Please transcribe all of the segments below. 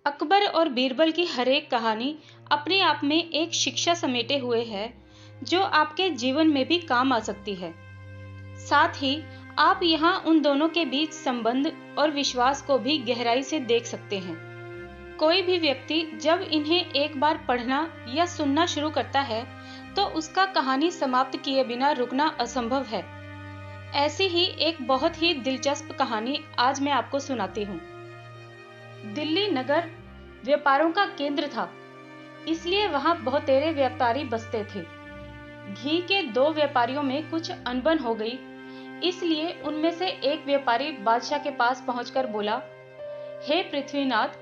अकबर और बीरबल की हर एक कहानी अपने आप में एक शिक्षा समेटे हुए है जो आपके जीवन में भी काम आ सकती है। साथ ही आप यहाँ उन दोनों के बीच संबंध और विश्वास को भी गहराई से देख सकते हैं। कोई भी व्यक्ति जब इन्हें एक बार पढ़ना या सुनना शुरू करता है तो उसका कहानी समाप्त किए बिना रुकना असंभव है। ऐसी ही एक बहुत ही दिलचस्प कहानी आज मैं आपको सुनाती हूँ। दिल्ली नगर व्यापारों का केंद्र था, इसलिए वहां बहुतेरे व्यापारी बसते थे। घी के दो व्यापारियों में कुछ अनबन हो गई, इसलिए उनमें से एक व्यापारी बादशाह के पास पहुंचकर बोला, हे पृथ्वीनाथ,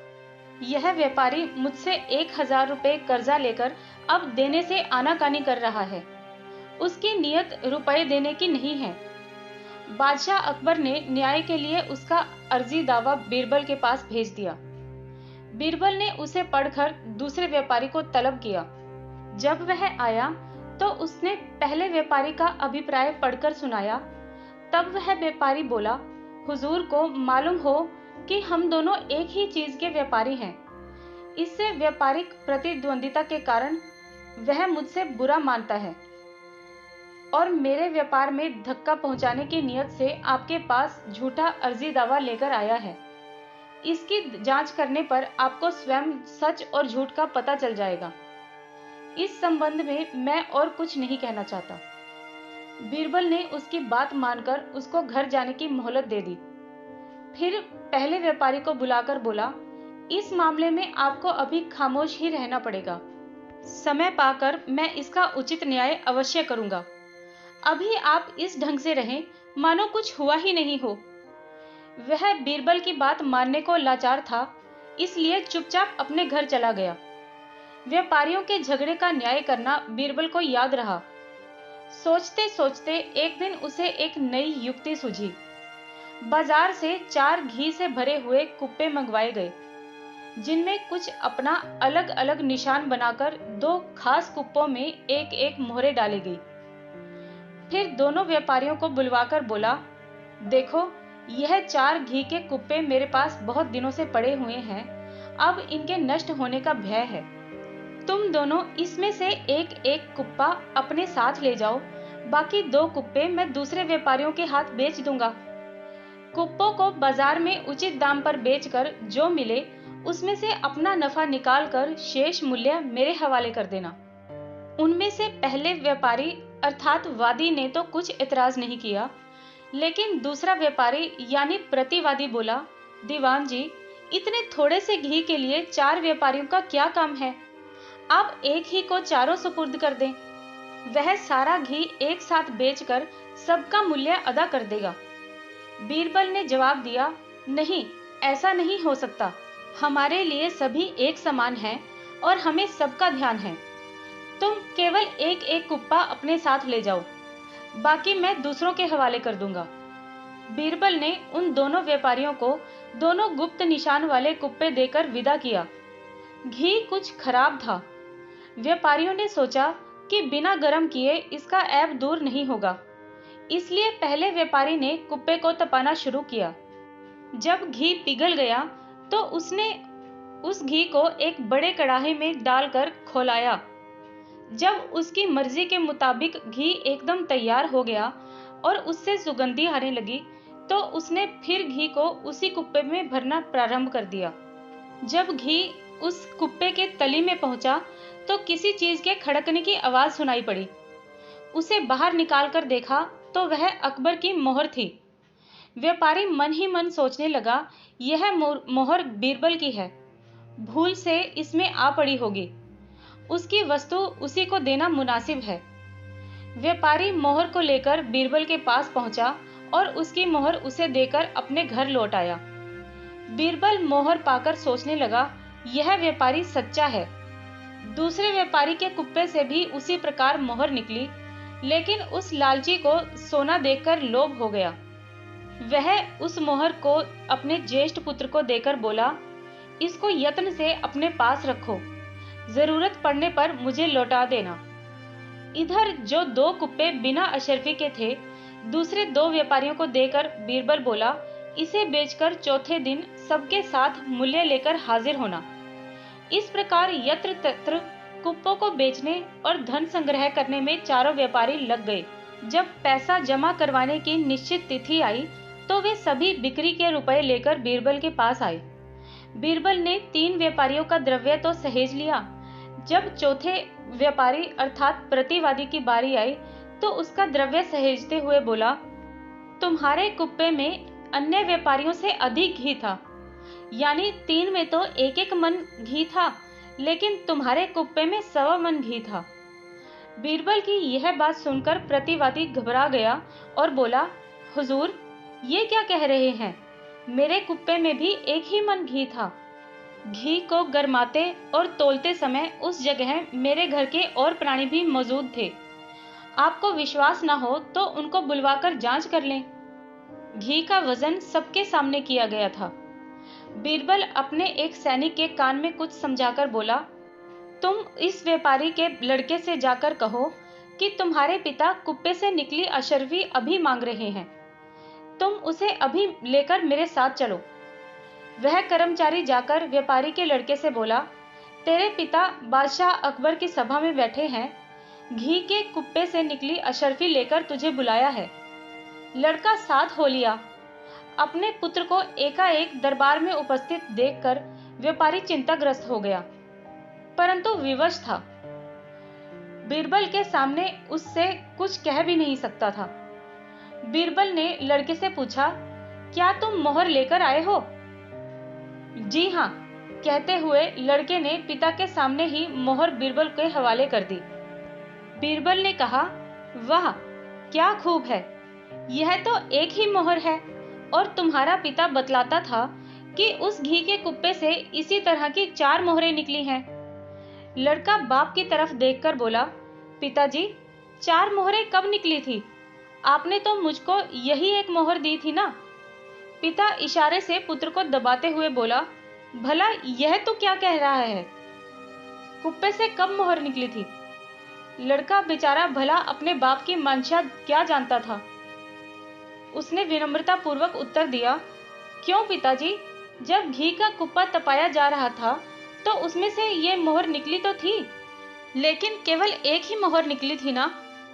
यह व्यापारी मुझसे 1000 रुपये कर्जा लेकर अब देने से आनाकानी कर रहा है। उसकी नीयत रुपए देने की नहीं है। बादशाह अकबर ने न्याय के लिए उसका अर्जी दावा बीरबल के पास भेज दिया। बीरबल ने उसे पढ़कर दूसरे व्यापारी को तलब किया। जब वह आया तो उसने पहले व्यापारी का अभिप्राय पढ़कर सुनाया। तब वह व्यापारी बोला, हुजूर को मालूम हो कि हम दोनों एक ही चीज के व्यापारी हैं। इससे व्यापारिक प्रतिद्वंदिता के कारण वह मुझसे बुरा मानता है और मेरे व्यापार में धक्का पहुंचाने की नियत से आपके पास झूठा अर्जी दावा लेकर आया है। इसकी जांच करने पर आपको स्वयं सच और झूठ का पता चल जाएगा। इस संबंध में मैं और कुछ नहीं कहना चाहता। बीरबल ने उसकी बात मानकर उसको घर जाने की मोहलत दे दी। फिर पहले व्यापारी को बुलाकर बोला, इस मामले में आपको अभी खामोश ही रहना पड़ेगा। समय पाकर मैं इसका उचित न्याय अवश्य करूंगा। अभी आप इस ढंग से रहें मानो कुछ हुआ ही नहीं हो। वह बीरबल की बात मानने को लाचार था, इसलिए चुपचाप अपने घर चला गया। व्यापारियों के झगड़े का न्याय करना बीरबल को याद रहा। सोचते सोचते एक दिन उसे एक नई युक्ति सूझी। बाजार से 4 घी से भरे हुए कुप्पे मंगवाए गए, जिनमें कुछ अपना अलग अलग निशान बनाकर 2 खास कुप्पों में एक एक मोहरे डाली गई। फिर दोनों व्यापारियों को बुलवाकर बोला, देखो, यह 4 घी के कुप्पे मेरे पास बहुत दिनों से पड़े हुए हैं। अब इनके नष्ट होने का भय है। तुम दोनों इसमें से एक एक कुप्पा अपने साथ ले जाओ। बाकी 2 कुप्पे मैं दूसरे व्यापारियों के हाथ बेच दूंगा। कुप्पों को बाजार में उचित दाम पर बेचकर जो मिले उसमें से अपना नफा निकालकर शेष मूल्य मेरे हवाले कर देना। उनमें से पहले व्यापारी अर्थात वादी ने तो कुछ एतराज नहीं किया, लेकिन दूसरा व्यापारी यानी प्रतिवादी बोला, दीवान जी, इतने थोड़े से घी के लिए 4 व्यापारियों का क्या काम है। आप एक ही को चारों सुपुर्द कर दें। वह सारा घी एक साथ बेचकर सबका मूल्य अदा कर देगा। बीरबल ने जवाब दिया, नहीं, ऐसा नहीं हो सकता। हमारे लिए सभी एक समान हैं और हमें सबका ध्यान है। तुम केवल एक एक कुप्पा अपने साथ ले जाओ, बाकी मैं दूसरों के हवाले कर दूंगा। बीरबल ने उन दोनों व्यापारियों को दोनों गुप्त निशान वाले कुप्पे देकर विदा किया। घी कुछ खराब था। व्यापारियों ने सोचा कि बिना गर्म किए इसका ऐब दूर नहीं होगा, इसलिए पहले व्यापारी ने कुप्पे को तपाना शुरू किया। जब घी पिघल गया तो उसने उस घी को एक बड़े कड़ाहे में डालकर खौलाया। जब उसकी मर्जी के मुताबिक घी एकदम तैयार हो गया और उससे सुगंधी आने लगी, तो उसने फिर घी को उसी कुप्पे में भरना प्रारंभ कर दिया। जब घी उस कुप्पे के तली में पहुंचा तो किसी चीज के खड़कने की आवाज सुनाई पड़ी। उसे बाहर निकालकर देखा तो वह अकबर की मोहर थी। व्यापारी मन ही मन सोचने लगा, यह मोहर बीरबल की है, भूल से इसमें आ पड़ी होगी। उसकी वस्तु उसी को देना मुनासिब है। व्यापारी मोहर को लेकर बीरबल के पास पहुंचा और उसकी मोहर उसे देकर अपने घर लौट आया। बीरबल मोहर पाकर सोचने लगा, यह व्यापारी सच्चा है। दूसरे व्यापारी के कुप्पे से भी उसी प्रकार मोहर निकली, लेकिन उस लालची को सोना देखकर लोभ हो गया। वह उस मोहर को अपने ज्येष्ठ पुत्र को देकर बोला, इसको यत्न से अपने पास रखो, जरूरत पड़ने पर मुझे लौटा देना। इधर जो 2 कुप्पे बिना अशर्फी के थे, दूसरे 2 व्यापारियों को देकर बीरबल बोला, इसे बेचकर चौथे दिन सबके साथ मूल्य लेकर हाजिर होना। इस प्रकार यत्र तत्र कुप्पों को बेचने और धन संग्रह करने में चारों व्यापारी लग गए। जब पैसा जमा करवाने की निश्चित तिथि आई तो वे सभी बिक्री के रुपए लेकर बीरबल के पास आए। बीरबल ने 3 व्यापारियों का द्रव्य तो सहेज लिया। जब चौथे व्यापारी अर्थात प्रतिवादी की बारी आई तो उसका द्रव्य सहेजते हुए बोला, तुम्हारे कुप्पे में अन्य व्यापारियों से अधिक घी था, यानी 3 में तो 1-1 मन घी था, लेकिन तुम्हारे कुप्पे में 1.25 मन घी था। बीरबल की यह बात सुनकर प्रतिवादी घबरा गया और बोला, हुजूर, ये क्या कह रहे हैं? मेरे कुप्पे में भी 1 ही मन घी था। घी को गरमाते और तौलते समय उस जगह मेरे घर के और प्राणी भी मौजूद थे। आपको विश्वास ना हो तो उनको बुलवाकर जांच कर लें। घी का वजन सबके सामने किया गया था। बीरबल अपने एक सैनिक के कान में कुछ समझाकर बोला, तुम इस व्यापारी के लड़के से जाकर कहो कि तुम्हारे पिता कुप्पे से निकली अशर्फी अभी मांग रहे हैं। तुम उसे अभी लेकर मेरे साथ चलो। वह कर्मचारी जाकर व्यापारी के लड़के से बोला, तेरे पिता बादशाह अकबर की सभा में बैठे हैं, घी के कुप्पे से निकली अशर्फी लेकर तुझे बुलाया है। लड़का साथ हो लिया। अपने पुत्र को एकाएक दरबार में उपस्थित देखकर व्यापारी चिंताग्रस्त हो गया, परंतु विवश था। बीरबल के सामने उससे कुछ कह भी नहीं सकता था। बीरबल ने लड़के से पूछा, क्या तुम मोहर लेकर आए हो? जी हां, कहते हुए लड़के ने पिता के सामने ही मोहर बीरबल के हवाले कर दी। बीरबल ने कहा, वाह, क्या खूब है, यह तो 1 ही मोहर है और तुम्हारा पिता बतलाता था कि उस घी के कुप्पे से इसी तरह की 4 मोहरें निकली हैं। लड़का बाप की तरफ देखकर बोला, पिताजी, 4 मोहरें कब निकली थी? आपने तो मुझको यही 1 मोहर दी थी ना। पिता इशारे से पुत्र को दबाते हुए बोला, भला यह तो क्या कह रहा है? कुप्पे से कब मोहर निकली थी? लड़का बेचारा भला अपने बाप की मंशा क्या जानता था। उसने विनम्रता पूर्वक उत्तर दिया, क्यों पिताजी, जब घी का कुप्पा तपाया जा रहा था तो उसमें से ये मोहर निकली तो थी, लेकिन केवल 1 ही मोहर निकली थी ना,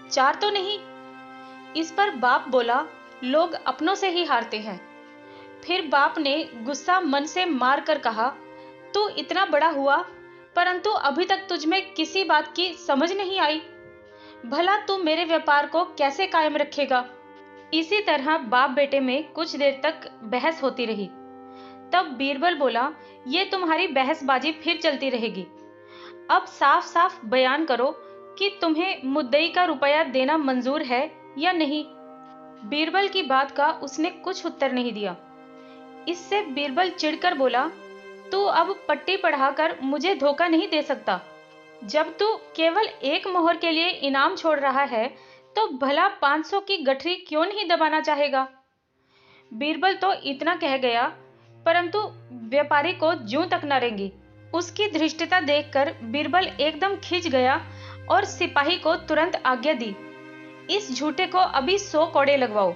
4 तो नहीं। इस पर बाप बोला, लोग अपनों से ही हारते हैं। फिर बाप ने गुस्सा मन से मार कर कहा, तू इतना बड़ा हुआ परंतु अभी तक तुझमें किसी बात की समझ नहीं आई। भला तू मेरे व्यापार को कैसे कायम रखेगा? इसी तरह बाप बेटे में कुछ देर तक बहस होती रही। तब बीरबल बोला, ये तुम्हारी बहसबाजी फिर चलती रहेगी। अब साफ साफ बयान करो कि तुम्हें मुद्दई का रुपया देना मंजूर है या नहीं। बीरबल की बात का उसने कुछ उत्तर नहीं दिया। इससे बीरबल चिढ़कर बोला, तू अब पट्टी पढ़ाकर मुझे धोखा नहीं दे सकता। जब तू केवल 1 मोहर के लिए इनाम छोड़ रहा है तो भला 500 की गठरी क्यों नहीं दबाना चाहेगा? बीरबल तो इतना कह गया, परंतु व्यापारी को ज्यों तक न रेंगी। उसकी धृष्टता देखकर बीरबल एकदम खिंच गया और सिपाही को तुरंत आज्ञा दी, इस झूठे को अभी 100 कोड़े लगवाओ।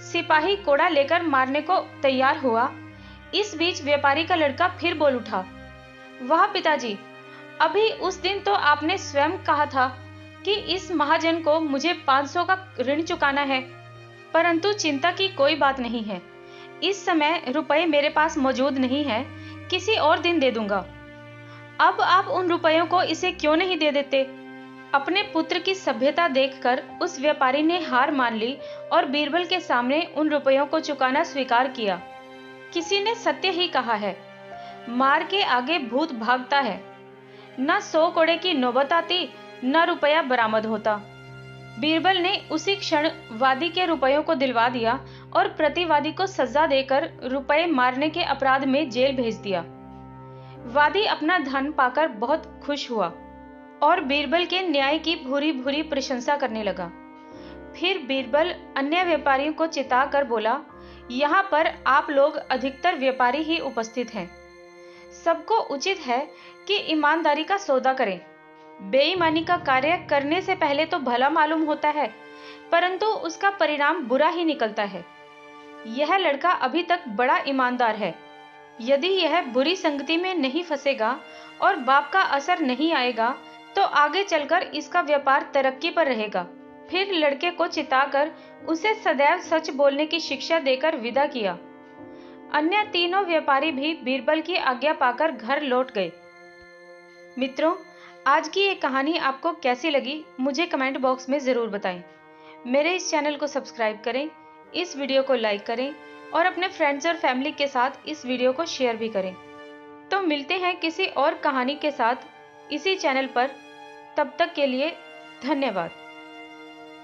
सिपाही कोड़ा लेकर मारने को तैयार हुआ। इस बीच व्यापारी का लड़का फिर बोल उठा, वाह पिताजी, अभी उस दिन तो आपने स्वयं कहा था कि इस महाजन को मुझे 500 का ऋण चुकाना है, परंतु चिंता की कोई बात नहीं है। इस समय रुपए मेरे पास मौजूद नहीं है, किसी और दिन दे दूंगा। अब आप उन रुपयों को इसे क्यों नहीं दे देते? अपने पुत्र की सभ्यता देखकर उस व्यापारी ने हार मान ली और बीरबल के सामने उन रुपयों को चुकाना स्वीकार किया। किसी ने सत्य ही कहा है, मार के आगे भूत भागता है। न 100 कोड़े की नौबत आती, न रुपया बरामद होता। बीरबल ने उसी क्षण वादी के रुपयों को दिलवा दिया और प्रतिवादी को सजा देकर रुपए मारने के अपराध में जेल भेज दिया। वादी अपना धन पाकर बहुत खुश हुआ और बीरबल के न्याय की भूरी भूरी प्रशंसा करने लगा। फिर बीरबल अन्य व्यापारियों को चिताकर बोला, यहाँ पर आप लोग अधिकतर व्यापारी ही उपस्थित हैं। सबको उचित है कि ईमानदारी का सौदा करें। बेईमानी का कार्य करने से पहले तो भला मालूम होता है, परंतु उसका परिणाम बुरा ही निकलता है। यह लड़का अभी तक बड़ा ईमानदार है, यदि यह बुरी संगति में नहीं फंसेगा और बाप का असर नहीं आएगा तो आगे चलकर इसका व्यापार तरक्की पर रहेगा। फिर लड़के को चिताकर उसे सदैव सच बोलने की शिक्षा देकर विदा किया। अन्य तीनों व्यापारी भी बीरबल की आज्ञा पाकर घर लौट गए। मित्रों, आज की ये कहानी आपको कैसी लगी मुझे कमेंट बॉक्स में ज़रूर बताएं। मेरे इस चैनल को सब्सक्राइब करें, इस वीडियो को लाइक करें और अपने फ्रेंड्स और फैमिली के साथ इस वीडियो को शेयर भी करें। तो मिलते हैं किसी और कहानी के साथ इसी चैनल पर। तब तक के लिए धन्यवाद।